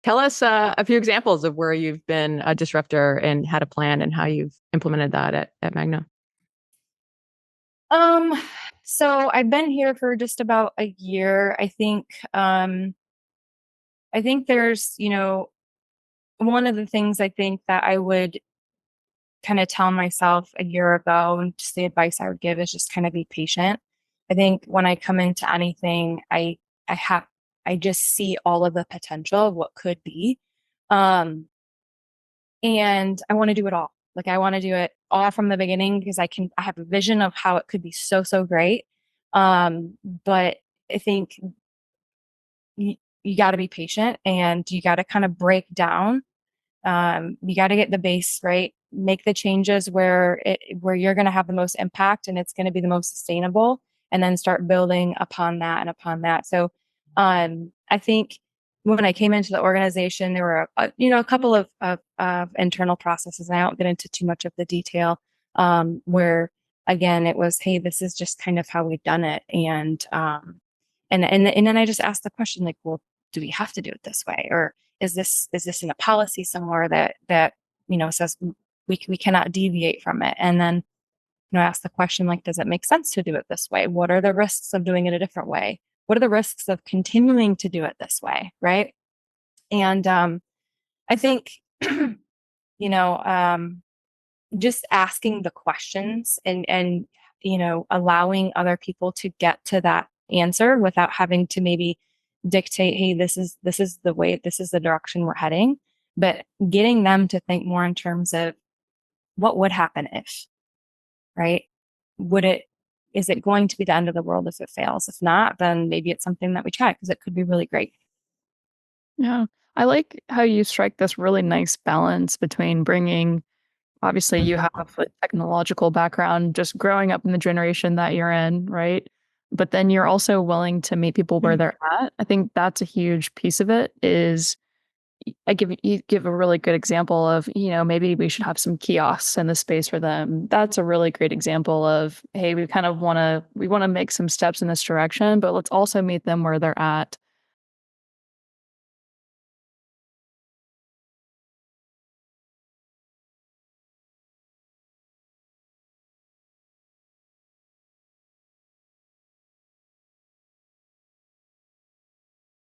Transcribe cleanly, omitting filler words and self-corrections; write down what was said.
Tell us a few examples of where you've been a disruptor and had a plan and how you've implemented that at Magna. Um, so I've been here for just about a year. I think there's, one of the things I think that I would kind of tell myself a year ago, and just the advice I would give is just kind of be patient. I think when I come into anything, I have I just see all of the potential of what could be. Um, and I want to do it all. Like I want to do it all from the beginning because I have a vision of how it could be so, so great. But I think you got to be patient and you got to kind of break down. You got to get the base right, make the changes where you're going to have the most impact and it's going to be the most sustainable, and then start building upon that and upon that. So, I think when I came into the organization, there were a couple of internal processes. And I won't get into too much of the detail. Where again, it was, hey, this is just kind of how we've done it, and then I just asked the question like, well, do we have to do it this way, or is this in a policy somewhere that says we cannot deviate from it? And then ask the question like, does it make sense to do it this way? What are the risks of doing it a different way? What are the risks of continuing to do it this way, right? And I think you know just asking the questions and allowing other people to get to that answer without having to maybe dictate, hey, this is the way, this is the direction we're heading, but getting them to think more in terms of what would happen if, right? Would it Is it going to be the end of the world if it fails? If not, then maybe it's something that we try because it could be really great. Yeah. I like how you strike this really nice balance between bringing, obviously, you have a technological background, just growing up in the generation that you're in, right? But then you're also willing to meet people where they're at. I think that's a huge piece of it is you give a really good example of, maybe we should have some kiosks in the space for them. That's a really great example of, hey, we want to make some steps in this direction, but let's also meet them where they're at.